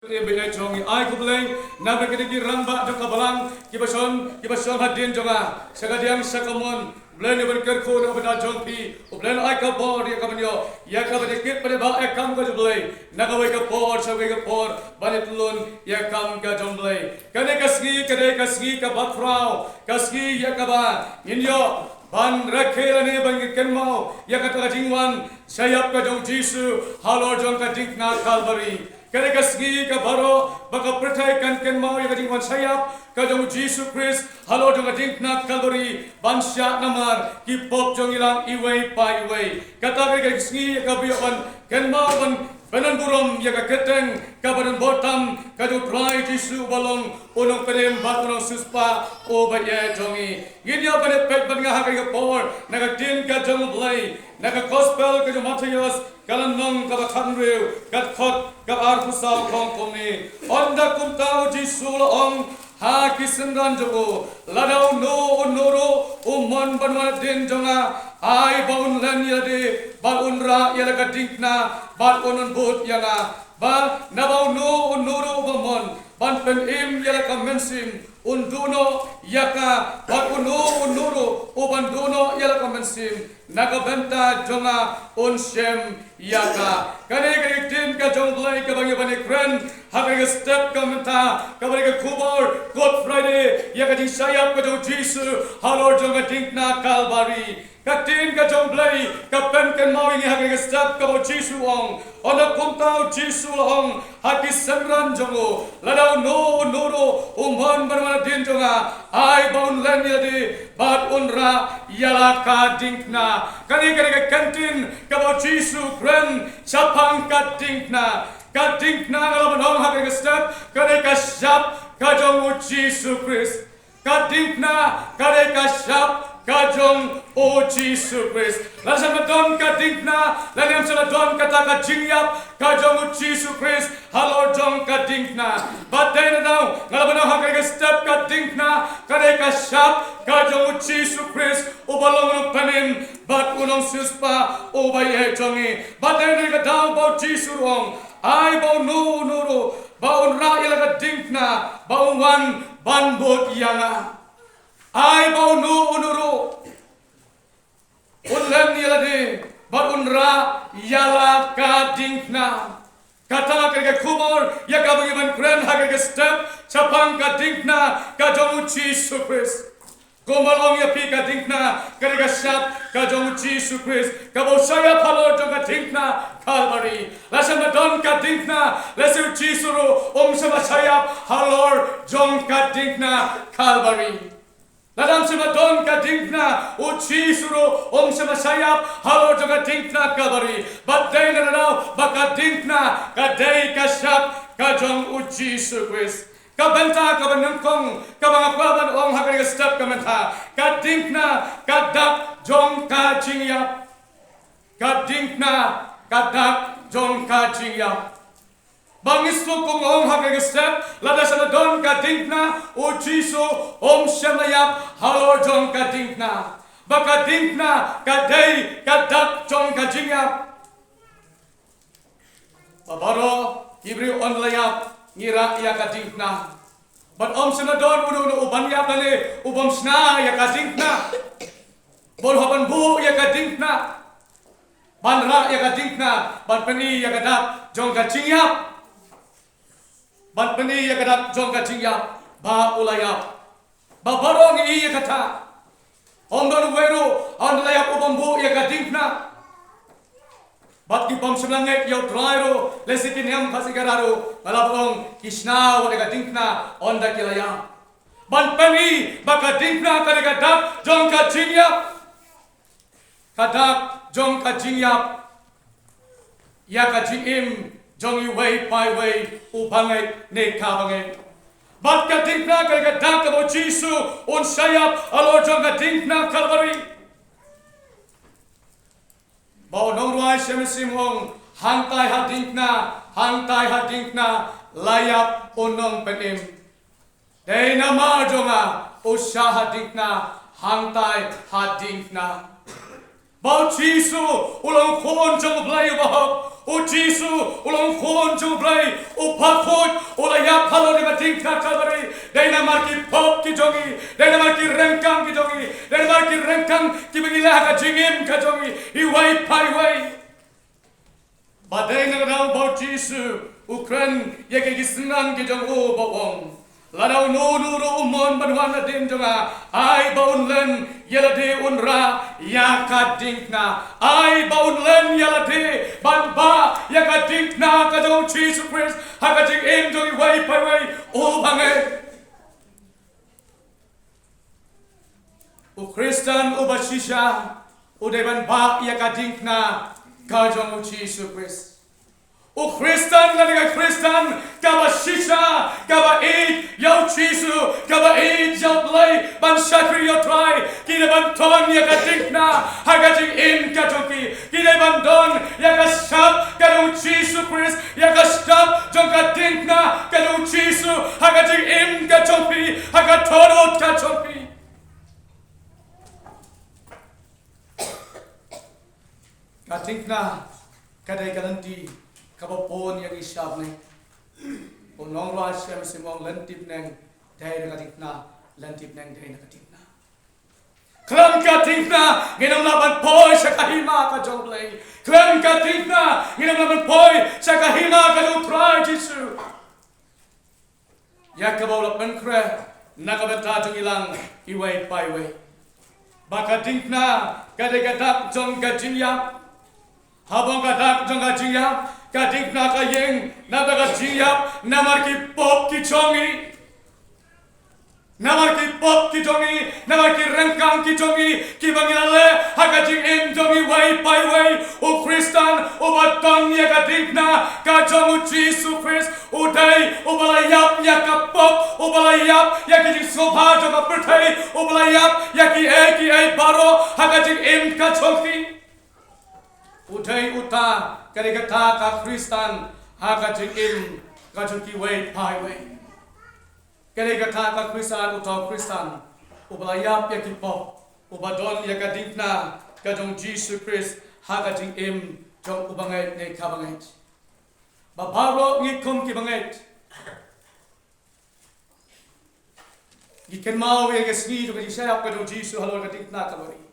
Bila jongi ai kubleng na berkini ramba jong kabalang kibason hadin jonga sagadiang sakamon blen berker ko na benda jongpi blen ai ka bor ya kamanyo ya ka bedikit pada ba ekam ka jomblei na ka wei ka por sa wei ka por banit lun ya kam ka jomblei kane kasgi ka bakrau kasgi ya ka ba inyo ban rakhelane bangi kenmau ya ka ta jingwan sayap ka jong jisu halor jong ka dikna kalbari kane kasgi ka baro baka pertai kan mau ya kading wan sayap ka jong Jesus Christ halo jong kading na kalori bansya namar ki pop jong ilang iway pa iway kata ka kasgi ka biyan kan mau ban banan burom ya ka keteng ka banan botam ka jong try Jesus balong unong pedem bat unong suspa o baye jongi ginya bane pet ban nga ha ka por na ka tin ka jong blai na ka gospel ka jong Matthias kalan nong ka bakhan rew kat khot ka ar pusau kong kome onda kum tau jisu ong ha kisengran jogo ladau no onoro umon banwa den jonga ai baun lan yade bal unra yala ka dingna bal onon bot yanga ba nabau no onoro bamon ban pen im yala ka mensim unduno yaka bal uno onoro ubanduno yala ka mensim naga benta jonga unshem yaka kane tin ka jonglai ka bangi bani kren haga step kamenta ka bani ka kubor God Friday yaka di sayap ka jong Jesus halor jonga tingna kalbari ka tin ka jonglai ka pen ken mau ingi haga step ka bo Jesus ong ona kumtau Jesus ong haki sangran jongo ladau no nuro umban barmana din jonga ai baun len yadi bat unra yala ka dingna kani ka kantin ka bo Jesus kren chapang ka dingna ngalaban ong haga step kani ka shap ka jong Jesus Christ ka dingna kani ka shap kajong o Jesus Christ lasam don ka dingna lalem sala don kata ka jingyap kajong o Jesus Christ halor jong ka dingna batay na daw ngalaban ang haga step ka dingna kare ka shap kajong o Jesus Christ o balong ng panin bat unong suspa o baye jongi batay na ka daw ba Jesus ong ay ba no nuro ba unra ila ka dingna ba wan banbot yanga ai bau nu unuru unlen yalade bar unra yala ka dingna kata ka kubor ya ka bagi ban kren ha ka step chapang ka dingna ka jong Jesus Christ gomalong ya pi ka dingna ka shap ka jong Jesus Christ ka bo saya phalo jong ka dingna Calvary lasam don ka dingna lasu Jesus ro sama saya halor jong ka dingna Calvary Ladam sama don ka dingna o chisuro sama sayap halo jaga dingna kabari batay na daw baka dingna ka day ka shap ka jong o Jesus Christ ka benta ka banangkong ka mga kwaban ong haga step ka menta ka dingna ka dak jong ka jingyap ka dingna ka dak jong ka jingyap Bangis lo kung ong haga step lada sa don ka dingna o jiso shamayap halor jong ka dingna baka dingna ka day ka dak jong ka jingyap babaro ibri on layap ngira ya ka dingna but sama don uno uban yap lane ubam sna ya ka dingna bol haban bu ya ka dingna banra ya ka dingna ban pani ya ka dak jong ka jingyap Bat bani ya kadak jong ka jingya ba ulaya ba barong i ya kata ondon wero ondlaya ubambu ya ka dingna bat ki bam semlanget yo trairo lesikin yam pasigararo balabong kisna wa ka dingna onda kilaya ban pani ba ka dingna ka dak jong ka jingya kadak jong ka jingya ya ka jingim jong yu way pai way ubangai ne kabangai bat ka dingna ka dak ka jisu on sayap alo jong ka dingna Calvary bao nong ruai semesim ong hantai ha dingna layap onong penim dei nama jonga usaha dingna hantai ha dingna Bao Jisu ulang khôn trong play bahok. O Jisu ulang khôn trong play. O pakot ulaya phalo ni mating kakabari. Dai namar ki pop ki jongi. Dai namar ki rengkang ki jongi. Dai namar ki rengkang ki bangila ka jingim ka jongi. Iwai pai wai. Badai ngadau bao Jisu Ukran yake gisnan ki jong o bawong. Ladau no umon banwan na dim jonga. Ai baun len yelade unra yaka dinkna. Ai baun len yelade ban ba yaka dinkna ka jong Jesus Christ. Haka jing im jong wai pai wai o bangai. O Christian o bashisha o devan ba yaka dinkna ka jong Jesus Christ. O Christian lagi Christian kaba shisha kaba eat yau chisu kaba eat yau play ban shakri yau try kina ban ton ya katikna hagajing in katoki kina ban don ya kashap kanu chisu Chris ya kashap jong katikna kanu chisu hagajing in katoki hagatorot katoki katikna kadai kalanti kabapon yang isap ni, unong luas yang simong lentip neng, dai nakatikna, lentip neng dai nakatikna. Klam katikna, ginam laban poi sakahima ka jonglay. Klam katikna, ginam laban poi sakahima ka lutray Jisu. Yakabaw lapan kre, nakabata jong ilang iway paiway. Bakatikna, kadagadak jong gajiyap. Habang kadak jong gajiyap. Kadik na kayeng nabagajiyap namar ki pop ki chongi namar ki pop ki chongi namar ki rengkang ki chongi ki bangilale hakajing em chongi wai pai wai o Christian o batong ya kadik na ka chongu Jesus Christ o dai o balayap ya ka pop o balayap ya ki sobha jong ka perthai o balayap ya ki ai baro hakajing em ka chongi Udai uta karigata ka Kristan haka jikim ka juki wait pai wait karigata ka Kristan uta Kristan ubalayap ya kipo ubadon ya kadipna ka jong Jesus Christ haka jikim jong ubangai ne kabangai babaro ngikum ki bangai giken mau ya gesni jong disayap ka jong Jesus halo kadipna kabari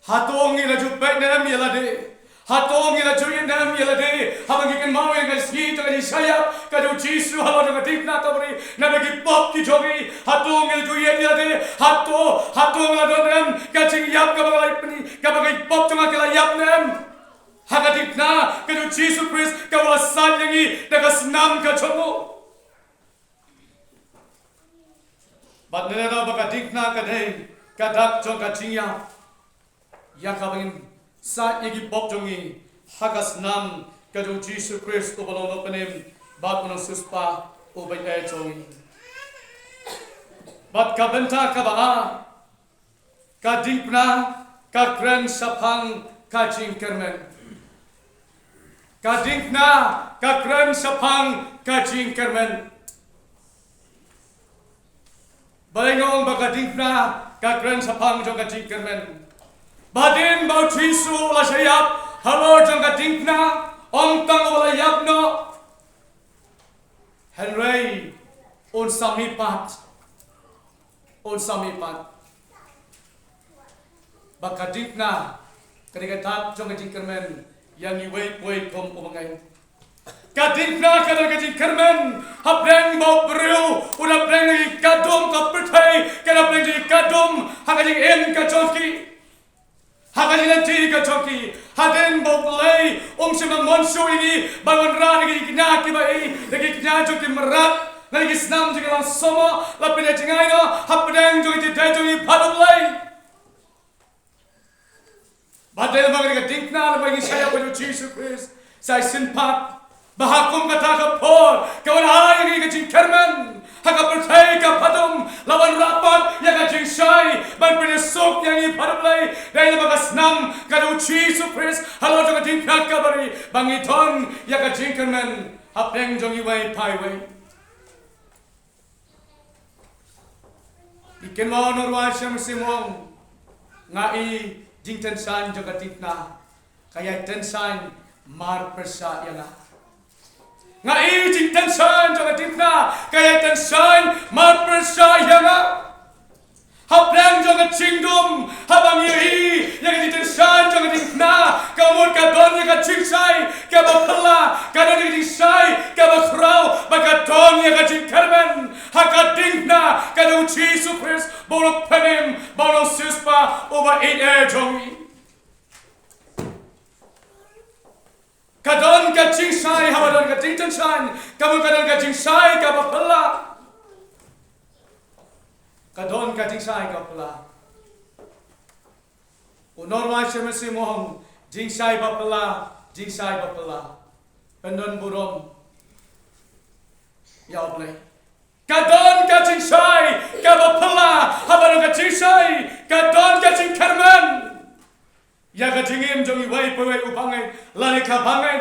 Hatong ila jupek nam yelade, hatong ila juyin nam yelade. Habang ikan mau yang kasih tu kadi saya kadu Jisu halau dengan tikna kabari, nabagi pop ki jogi. Hatong ila juyin yelade, hatong ila donam kacing yap kabagai peni, kabagai pop cuma kala yap nam. Hakatikna kadu Jisu Christ kawala sanyangi dagas nam kacomo. Bat nena bakatikna kadai kadak jong kacing yap. Yakabin sa igi pop jongi hagas nam kadu Jesus Christ ubalong penem bat unang suspa ubay jongi bat kabenta kabaa kadingpna kakren sapang kajing kermen kadingpna kakren sapang kajing kermen balengong bakadingpna kakren sapang jong kajing kermen Badin bau Jisu la sayap halo jong katingna ong tang wala yapno Henry on samipat bakatingna kadikatap jong katingkermen yang iway kom umangai katingna kadang katingkermen habreng bau beriu udah breng kadum kapertai kada breng kadum hakajing en kacoki Hakali nanti kacoki, haden boblay, simang monsu ini bangun rani lagi kena kibai, lagi kena joki merat, lagi senam joki lang somo, lapin aja ngaino, hapedang joki tidak joki padoblay. Badai lembaga dengan tingkna lembaga saya pada Jesus Christ, saya simpat, bahakum kata kapor, kawan ayah ini kecing kerman. Haka percaya ka padum lawan rapat yang kajing syai ban penesok yang ipadulai dari lembaga senam kadu Jesus Christ halo jong tingkat kabari bangiton yang kajing kerman hapeng jong iwai pai wai iken mau norwa syam simong ngai jing tensan jong katikna kaya tensan mar persa yana ngai jing tensan jong katikna kaya tensan mar persa yana habrang jong kingdom habang yei yang di tensan jong katikna kamut kadon yang kacingsai kabapala kadon yang disai kabakrau bakadon yang kacingkarmen hakadingna kadon Jesus Christ bolo penim bolo suspa over 8 jongi kadon kacingsai habadon kacingtensan kamu kadon kacingsai kabapala kadon kacingsai kabapala unormai semesi mohong jingsai bapala pendon burom ya boleh kadon kacingsai kabapala habadon kacingsai kadon kacingkarmen ya kacingim jongi wai pawai upangai lari kabangai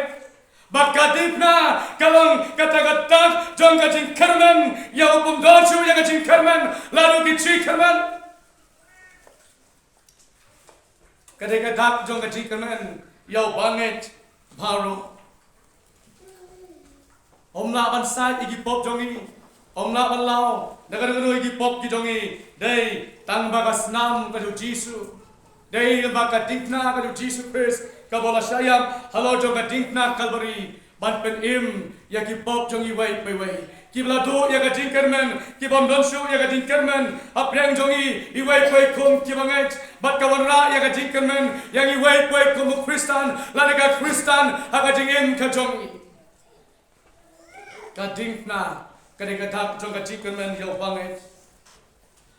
bakadipna kalong kata-kata jong kacingkarmen ya upum donsu ya kacingkarmen lalu kacingkarmen kadang-kadang jong kacingkarmen ya banget baru omla bansai igi pop jongi omla banlau nagar-nagar igi pop ki jongi dei tang bagas nam kadu Jisu dei baka dingna kadu Jisu Christ kabola sayam halo jong dingna Calvary ban pen im ya ki pop jongi wai wai ki blado ya kacingkarmen ki bom donsu ya kacingkarmen apreng jongi i wai kum ki banget bat kawanra ya kacingkarmen yang i wai kum Kristan lanaga Kristan hakajingim ka jongi kadingna kadang-kadang jong kacingkarmen ya banget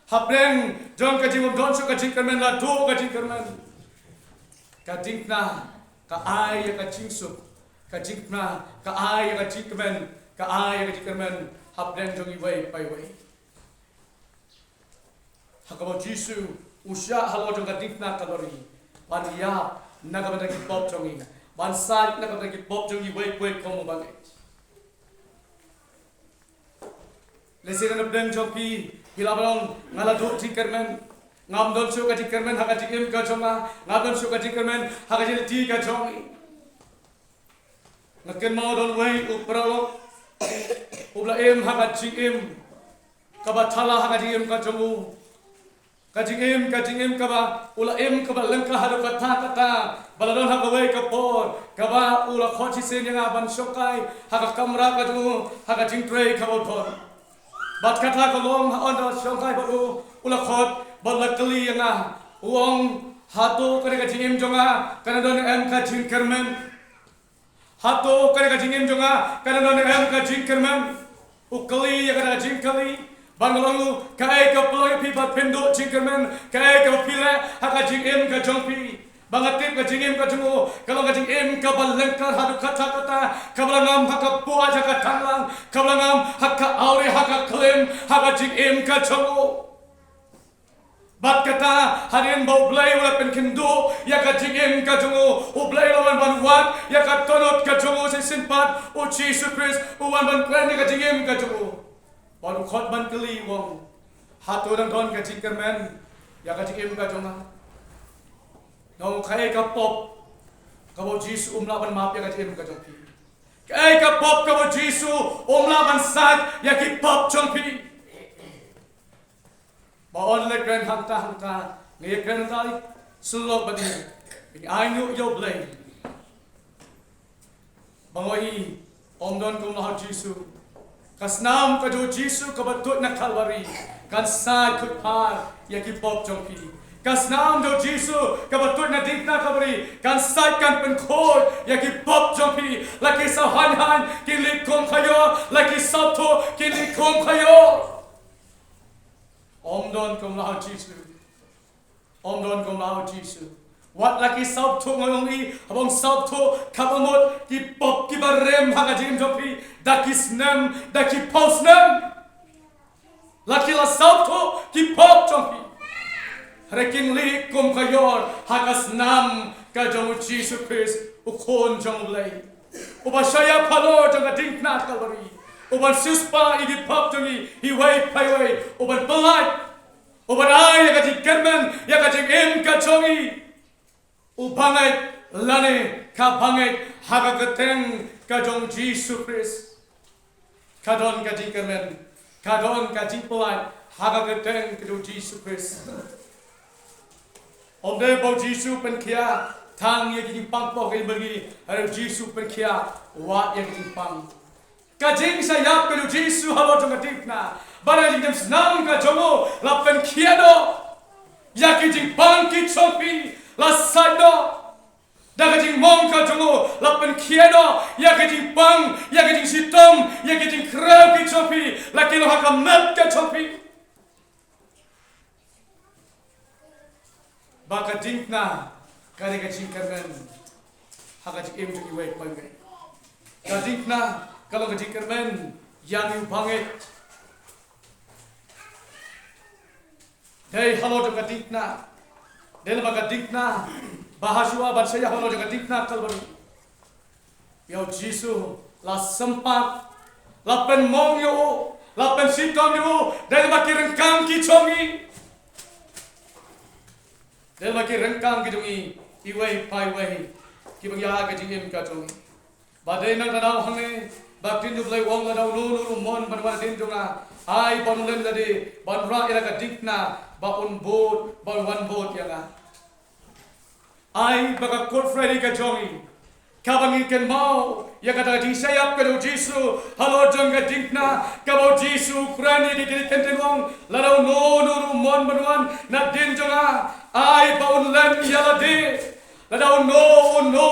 hapreng jong kacingum donsu kacingkarmen lado kacingkarmen kadingna ka ai ya kacingsuk kacingna ka ai ya kacingkarmen ka ai ya kacingkarmen hapreng jong i wai wai hakabo Jisu usya halo jong kadingna kalori ban ya nagabada ki pop jongi ban sai nagabada ki pop jongi wai komo banget lesina nabdeng jopi hilabalong ngalado tingkermen ngamdon su katingkermen hakatingim ka jonga ngamdon su katingkermen hakajil ti ka jongi ngaken mau don wei upralo ubla em hakajingim kabathala hakajingim ka jongu kajingim kaba ula em kaba lengka hadu kata baladon hakawai kapor kaba ula khochi sen yang aban shokai hakakamra ka jongu hakajingtrei kabodon bat kata kolong onda shokai baru ula khot balakli yang uang hatu kare kajingim jonga kana don em kajingkermen hatu kare kajingim jonga kana don em kajingkermen ukali ya kana kajingkali Banglalu kai ka peloi pi bat pendo cingkermen kai ka pile haka jingim ka jongpi bangatip ka jingim ka jungo kalau ka jingim ka balengkar hadu kata kabalangam haka puaj haka tanglang kabalangam haka aure haka klaim haka jingim ka jungo bat kata hadirin bau blai wala pen kendo ya ka jingim ka jungo u blai lawan banwat ya ka tonot ka jungo simpat u Jesus Christ u wan ban klan ka jingim ka jungo baru khot ban keli wong hatu dan don ka jingkermen ya ka jingim ka jonga no kai ka pop ka bo Jisu ban maaf ya ka jingim ka jongpi kai ka pop ka bo Jisu ban sat ya ki pop jongpi ba on le grand hanta nge grand dai sulok badi ini ainu yo blai bangoi don kum la Jisu kasnam ka jo Jisu ka batut na Calvary kan sa kutpar ya ki pop jongpi kasnam jo Jisu ka batut na dingna Calvary kan sa kan penkhod ya ki pop jongpi laki sa han ki likom khayo laki sabto ki likom khayo don kum la Jisu don kum la Jisu wat laki sabto ngongi abang sabto kabamot ki pop ki barem haga jim jopi dakisnem daki posnem laki la sabto ki pop jopi reking li kum kayor hagas nam ka jomu Jesus Christ ukon jonglei uba saya palo jonga dingna Calvary uban suspa idi pop jongi hiwai paiwai uban pelai uban ai ya ka jingkermen ya ka jingim ka jongi Ubangai lane kabangai haga keteng kajong Jesus Christ. Kadon kaji kermen, kadon kaji pelai haga keteng kajong Jesus Christ. Omde bau Jesus penkia tang yang kita pangpok yang bagi ada Jesus penkia wat yang kita pang. Kajing saya pelu Jesus halo jong katikna. Barang kita senang kajongo lapen kia do. Ya kita pang kicopi. La sado da kajing mong ka jongo la pen kiedo ya kajing pang ya kajing sitom ya kajing krau ki chopi la kilo haka mat ka chopi ba kajing na kare kajing karmen haka jing em jing wei pangai kajing na kalau kajing karmen yang yu banget hey halo jong kajing na Del bagadikna bahasua bansaya halo jagadikna kalbaru. Yau Jisu la sempat la pen mong yo la pen sitom yo del baki rengkang ki chongi. Del baki rengkang ki chongi iwei pai wei ki bang ya ka jingem ka chongi. Badai nang tadau hange baktin du blai wong tadau lu mon banwa din jonga ai bonlen lade banra ira ka dikna ba un boat ba one boat yanga. Ai baka Good Friday ka jongi kabangin ken mau ya kata jing sayap ka Jisu halo jong ka dingna ka bau Jisu kurani di kiri kentengong larau no mon banwan na din jonga ai baun len yala de larau no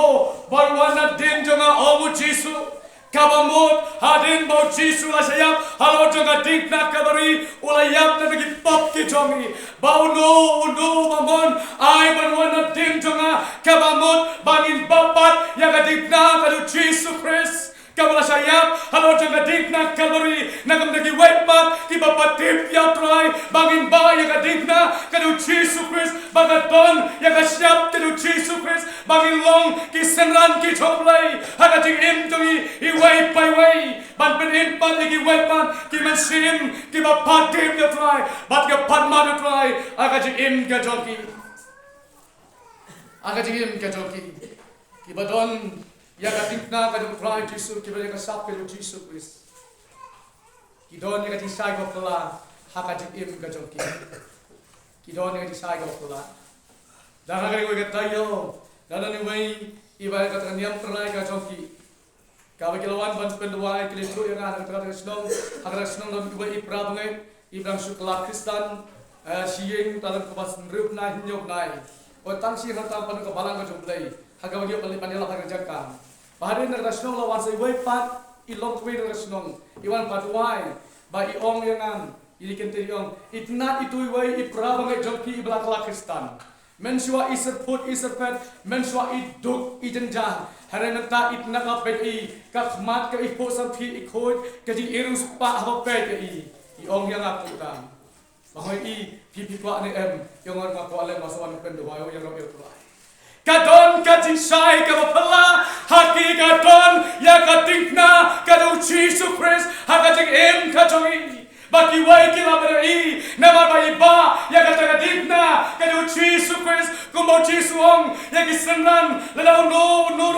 banwan na din jonga omu Jisu kabamut hadin bau Jisu la sayap halo jong ka dingna kabari ulayap na bagi pop ki jongi bau no mamon ai banwan na din jonga kabamut bangin bapat yang kadikna kadu Jesus Christ kabala sayap halo jong kadikna kalori nagam dagi wetpat ki bapat tip ya try bangin ba yang kadikna kadu Jesus Christ bagaton yang kasyap kadu Jesus Christ bangin long ki senran ki choplay hagating im tungi i way by way ban pen im pan ki wetpat ki mensim ki bapat tip ya try bat ka pat ma try agating im ka jonki agating im ka jonki ki badon ya katingna kadung try Jesus ki balik kasap ke Jesus Christ ki don ya kating sai go pula hakating im ka jonki ki don ya kating sai go pula dan agak ko gatayo dan ni wei iba kata niam try ka jonki ka bagilawan ban penduai ki letu yang ada kata snong agak snong don iba ipra bangai ibang sukla Kristen sieng dalam kepas rup na hinyop nai o tang si hata pan ka balang ka jomblai haga bagi pali panela haga jangkang bahari na rasnong lawan sa iway pat ilong kway na rasnong iwan patuway ba iong yangan ilikin tiyong itna itu iway ipra bangai jompi ibla kala Kristen mensua iser put iser pet mensua iduk ijenjang hari nanta itna ka pei ka khmat ka ipo sampi ikhoy ka ji irus pa ha pe ka iong yang aku tang bahoi pipi kwa ne yang orang aku alem masawan pendua yang rob itu kadon kajing sai ka pala haki kadon ya katingna kadu Jesus Christ hakating em kajongi baki wai kila beri nama bai ba ya katingna kadu Jesus Christ kumbo Jesus ong ya kisenran ladau no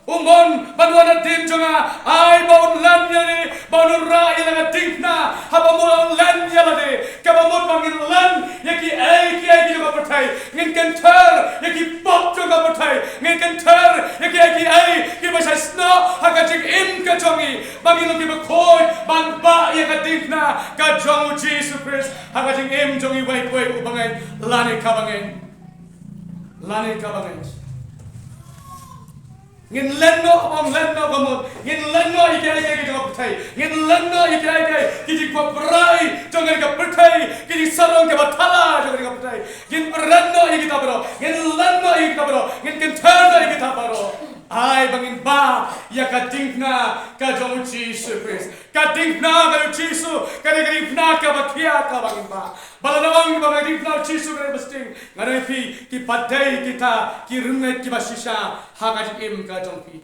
umon banwana tim jonga ai baun lan yale baun ra ila tingna haba mo lan yala de kabamot bangin lan yaki ai ki ko patai ngin kan thar yaki pop jonga patai ngin kan thar yaki ai ki ba sai sno haka tik im ka jongi bangin ki ba khoi bang ba yaka tingna ka jong Jesus Christ haka tik im jongi wai ubangai lani kabangai ngin lenno kamot ngin lenno ikai jong patai ngin lenno ikai ki ko prai jong ka patai ki sarong ke batala jong ka patai ngin renno ikita bro ngin lenno ikita bro ngin kentarno ikita bro ai bangin ba ya katingna ka jong Jesus Christ katingna ka Jesus katingna ka bakia ka bangin ba baladawang bangin na Jesus ka besting ngare pi ki patai kita ki runget ki basisha hagaj im ka jong pi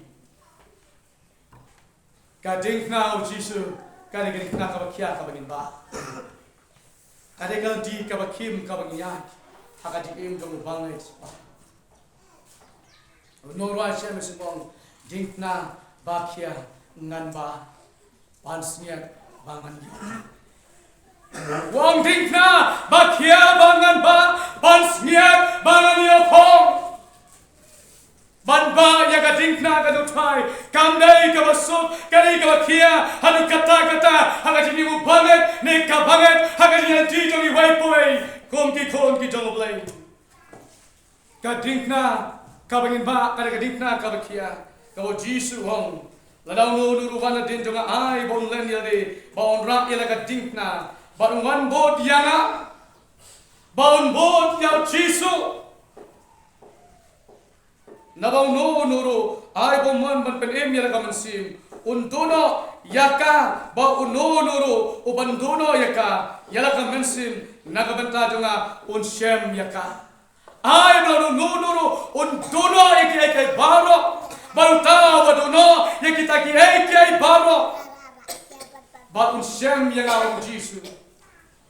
katingna Jesus katingna ka bakia ka bangin ba katingna di ka bakim ka bangin ya hagaj im jong bangit Norwa Shem Simong Dinkna Bakia Nganba Pansniat Bangan Wang Dinkna Bakia Banganba Pansniat Bangan Yopong Banba Yaga Dinkna Gadutai Kamdai Kabasuk Kari Kabakia Hanu Kata Kata Hagajini Mubanget Nika Banget Hagajini Tijoni Waipoy Kongi Kongi Joblay Kadinkna Kabangin ba kada kadikna kabakia kau Jisu hong ladau nuru wana din jonga ai bon len yade bon ra ila kadikna barung wan bot yanga bon bot yau Jisu nabau nuru ai bon man ban pen em yala kamansim untuno yaka ba uno nuru ubantuno yaka yala kamansim nakabanta jonga un shem yaka ai belum nuru untuno iki baro baru tahu waduno yang kita iki baro ba un shem yang au Jisu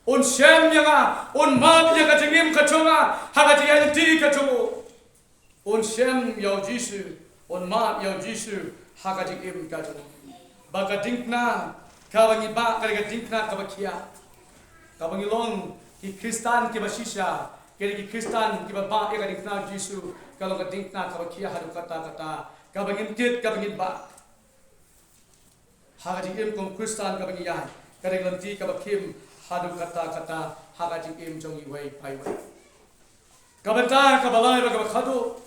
un shem yang un mab yang kajingim kachonga hagaji yang ti kachomo un shem yau Jisu un mab yau Jisu hagaji im kachomo baga dinkna kawangi ba kali dinkna kabakia kawangi long ki Kristan ki basisha kiri Kristan kiba ba eka dinkna Jisu kalau ka dinkna kabakia hadu kata kabangin kit kabangin ba hagaji im kom Kristan kabangin ya kari lanti kabakim hadu kata hagaji im jongi wai pai wai kabanta kabalai ba kabakado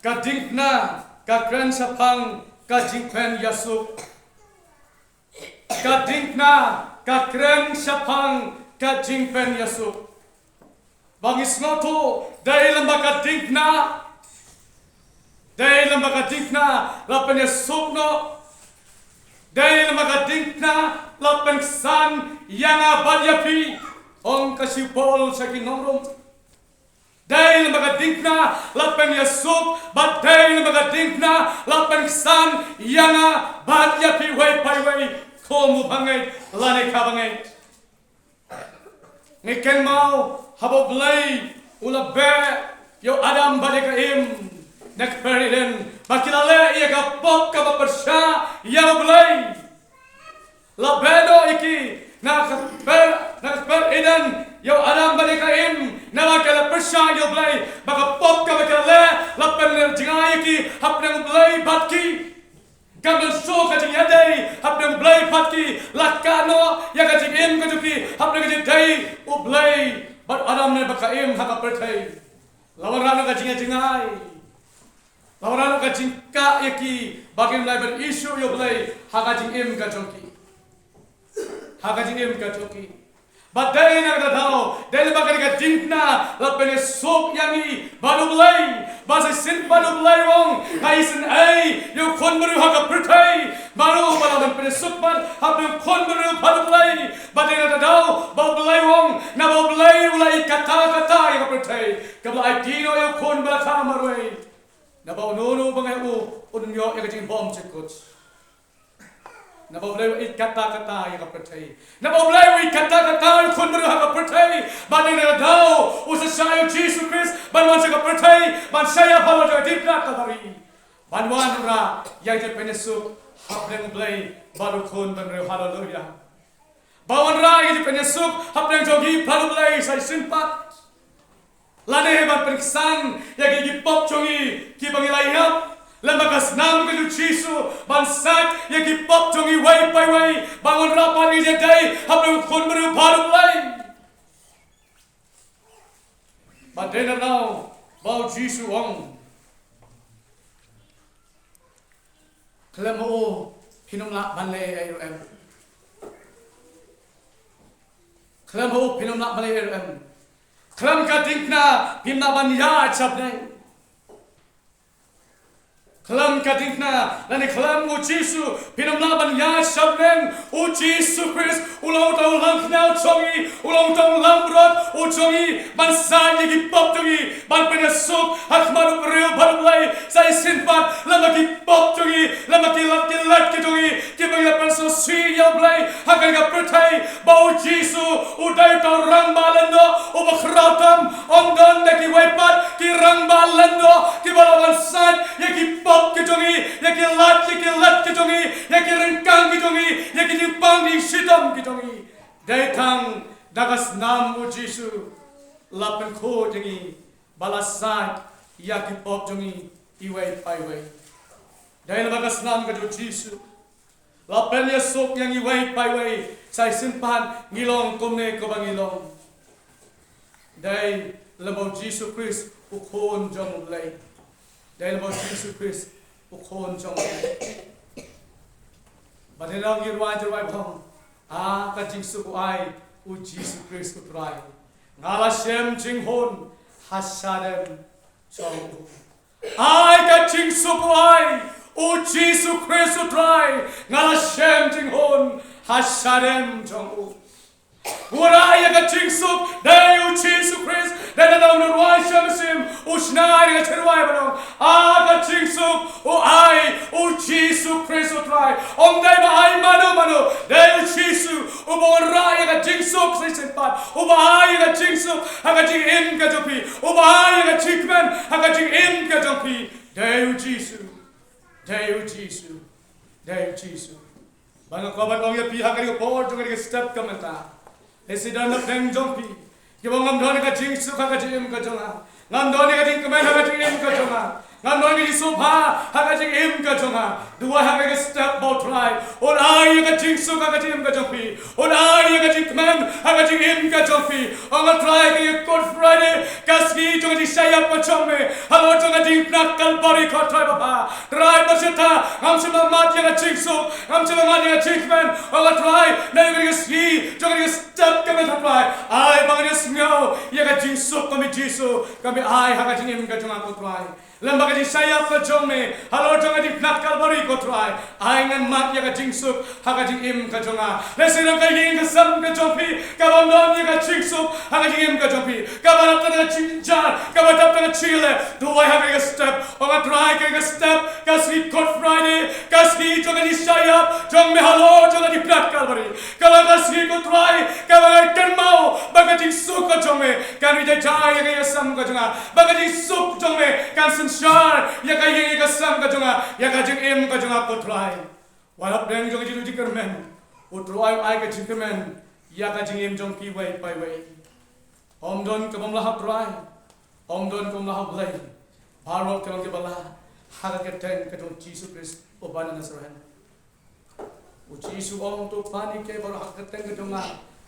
ka dinkna ka kran sapang ka jingpen Yesu ka dinkna ka kran sapang ka jingpen Yesu bangis noto dai lembaga dinkna lapen Yesukno dai lembaga dinkna lapen san yang abadyapi ong kasipol saking nongrom dai lembaga dinkna lapen Yesuk bat dai lembaga dinkna lapen san yang abadyapi wai pai wai komu bangai lane ka bangai ngeken mau habo blay ula be yo Adam badeka im nek periden bakilale ia ka pop ka persya ya blay la bedo iki nak per eden yo Adam badeka im na ka persya yo blay baka pop ka bakilale la pen jinga iki hapnang blay batki Kambil so kajing yadai hapnang blay batki lakano ya kajing im kajuki hapnang kajing dai ublay But Adam ne bakaim haka pertai. Lawarano ka jingai. Lawarano ka jingka yaki bagim lai ber isu yo blai haka jingim ka joki. Haka jingim ka joki. But dai na ka dao, dai bakari ka jingna lapene sok yangi baru blai. Basa sin baru blai wong. Kaisin ai yo kon baru haka pertai. Baru baru pene sok ban hapne kon baru baru blai. But dai na ka dao bau blai wong na bau blai ulai kata yang pertai. Kabla dino yo kon bala marway. Na bau nono bangai unyo ya kajing bom cekut. Na bau blai kata yang pertai. Na bau blai kata yo kon baru haka pertai. But dai na dao usasaya Jesus Christ ban wan saka pertai ban saya bawa jo dipna kabari. Ban wan ra yang je penesuk hapleng blai baru kon ban hallelujah. Bawan rai di penyesuk hapnang jogi baru mulai saya simpat. Lane ban periksan ya gigi pop jongi ki bangilai hap lembaga senam ke Jisu bansat ya gigi pop jongi wai pai wai bangun rapat di dai hapnang kon baru mulai. Badena now bau Jisu wong. Klemo hinumla banle ayum. Kelam ho pinam nak malay kelam ka dinkna pimna ban ya chapne Kelam kadingna, dan kelam ujisu, pinamla banya sabneng, ujisu Chris, ulang tahun lang knau chongi, ulang tahun lang brot, uchongi, ban sa yegi pop tungi, ban penasuk, hakmaru real barulai, saya sinpat, lama ki pop tungi, lama ki lat ki tungi, ki bagi penso sui ya blai, hakai ka pertai, bau jisu, udai tau rang balendo, ubakratam, ondan deki waipat, ki rang balendo, ki balawan sat, yegi pop ki tungi, yegi lat ki tungi, yegi rengkang ki tungi, yegi dipang di sitam ki tungi. Datang dagas nam ujisu, lapen ko tungi, balasat, yagi pop tungi, iway paiway. Dahil dagas nam ka ujisu, lapen yasok yang iway paiway, say simpan ngilong kumne ko bang ilong. Dahil lamaw Jisu Christ ukon jong lay. Dahil lamaw Jisu Christ ukon jong lay. Badinaw girway jirway bang. Ka Jisu ko ay u Jisu Christ utray. Ngala siyem jinghon hasadem jong. Ay ka Jisu ko ay u Jisu Christ utray. Ngala siyem jinghon hasadem jong. Uraya ka jingsuk, dayu Jisu Christ, dada nurway shamsim, ushnari ka chirway banong, ka jingsuk, ay, Jisu Christ utray, day ba ay mano, dayu Jisu, uraya ka jingsuk sa isinpat, uraya ka jingsuk, haka jing in ka jopi, uraya ka jingman, haka jing in ka jopi, dayu Jisu, dayu Jisu, dayu Jisu. Banga kabat ong ya pihak ka por jong ka step ka mata. Esidan na peng jompi, kibong ngam dhoni ka Jisu ka jim ka jonga, ngam dhoni ka jing kemen ka jim ka jonga, ngam dhoni ka subha ka jim ka jonga, dua ka step bout right, on ay ka Jisu ka jim ka jompi, on ay ka jing kemen ka jim ka jompi, on ka try ka Good Friday, kaski jong di sayap ka jomme, halo jong jing nakal bari ka try baba, try basita, ngam sima mat ya ka Jisu, ngam sima mat ya ka jingmen, on ka try na ka ski jong di step kami try, ay bangnya smell, ya ka Jisu kami Jisu, kami ay ha ka jing ka jong ako try. Lembaga di sayap ka jomme, halo jong di nakal bari ka try, ay ngan mat ya ka Jisu, ha ka jing ka jonga, lesinang ka yin ka sam ka jompi, kabandon ya ka Jisu, ha ka jing ka jompi, kabarap ka chinjar, kabarap ka chile, duway ha ka step, o ka try ka step, kasi Good Friday, kasi jong di sayap, jong me halo jong di nakal bari, kalau kasi ko try, kabar kan mau, baga Jisu ka jomme, kan wi jay ya sam ka jonga, baga Jisu jomme, kan sensyar, ya ka yin ka sam ka jonga, ya ka jing ka jonga ko try. Walap deng jong jilu jikermen, utruay ay ka jikermen, ya ka jing jong pi way pai way. Om don ka bom lahap try, om don ka bom lahap lay, barok ka lang bala, haga ka teng ka jong Jisu Christ o bana Nazareth. O Jisu om to pani ke baro hak ka teng ka jonga,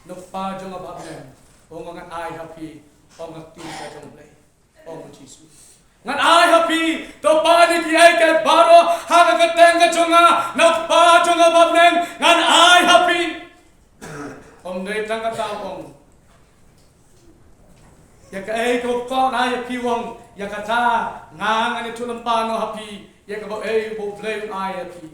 no pa jonga babnen, o ngan ay happy, o ngan tin ka jong lay, o Jisu. Ngan ay happy, to pani ki ay ke baro hak ka teng ka jonga, no pa jonga babnen, ngan ay happy. Om day tang ka taong. Ya ka ay ko ko na ya piwong ya ka ta ngang ani tulam pano happy ya ka bo ay bo play ay happy.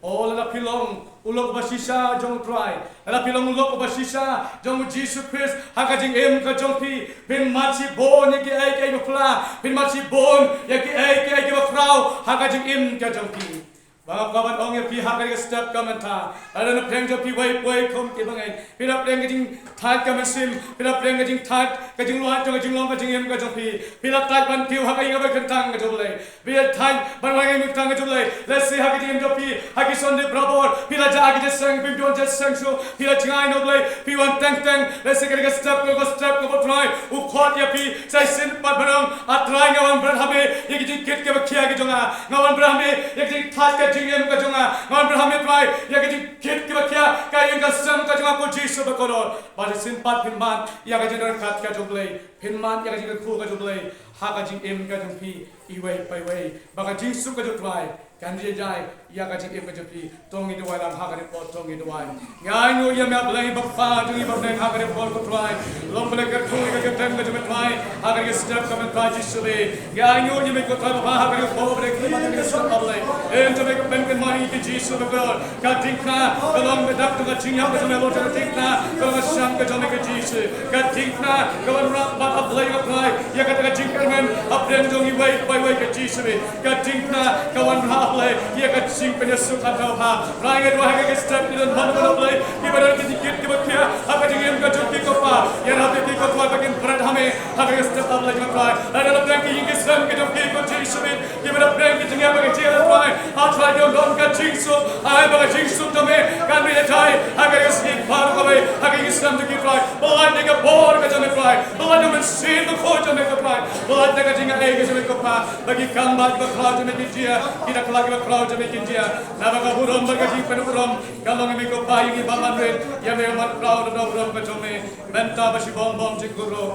O la pilong ulok basisa jong try. La pilong ulok basisa jong Jisu Christ haka jing ka jong pi bin machi bon ya ki ay ka pla bin machi bon ya ki ay ka frau haka jing ka jong pi. Bang kawan ong ya pi haka ka step kamenta. Ada na pleng jo pi way kom ki bangai. Pila pleng jing tat ka masim, pila pleng jing tat ka jing luat jong jing long ka jing ka jong pi. Pila tat ban piu haka inga ba kentang ka joble. Pila tat ban wangai mutang ka joble. Let's see haka jing jo pi haki sonde brabor. Pila ja haki just sang pim don just sang so. Pila jingai no blay. Pi wan tang. Let's see ka step ko try. U khot ya pi sai sin pat banong atrai ngawan brad hame ye jing kit ke ba khia ki jonga. Ngawan brad hame ye jing tat ka jing ka jonga. Ngawan brad hame try ye jing kit ke ba khia ka yang ka sam ka jonga ko Jisu ba kolor. Ba sin pat pin man ya ka jing kat ka joble. Pin man ya ka jing khu ka joble. Ha ka jing ka jong pi iway pai way. Ba ka Jisu ka jo try. Kan dia jai ya ka jing ka jepi tong i doi lam ha ka pot tong i doi ngai ngo ya me blai ba fa jing i ba nang ha ka pot ko try lom ble ka thu ka tem ka jeme try ha ka step ka me try jisu be ngai ngo ya me ko try ba ha ka po bre ka ma ka step ba blai en to me ka ben ka mani ki jisu be god ka tikna ka lom be dak ka jing ya ka jeme lo ka tikna ka ma sham ka jeme ka jisu ka tikna ka ra ba ba blai ka try ya ka ka jing ka men apren jong i wai ka jisu be ka tikna ka wan ha blai ya ka jing pe ne su ka ta ha rai ga wa ka step ni don man ba blai ki ba ki dikit ki ba kia ha ka jing ka jok ki ko pa ya ra be ki ko twa ba kin prat hame ha ka step ba blai ka try ra ra plan ki ing ke sam ke jok ki ko jisu be ki ba plan ki jing ya ba ki ji ra try ha try don don ka jisu ai ba ka jisu to me kan me try ha ka sleep par ko be ha ka sam to ki try ba ne ka bor ka jame try ba ne men sin ko ko jame ka try ba ne ka jing ai ke jame ko pa ba ki kam ba ka klau jame ki dia ki da klau ka klau jame ki dia na ba ka burom ba ka jing pe burom ka long me ko pa ing ba man re ya me man klau do burom ka jame menta ba si bom bom ji guru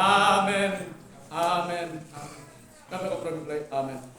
amen amen na ba ko play amen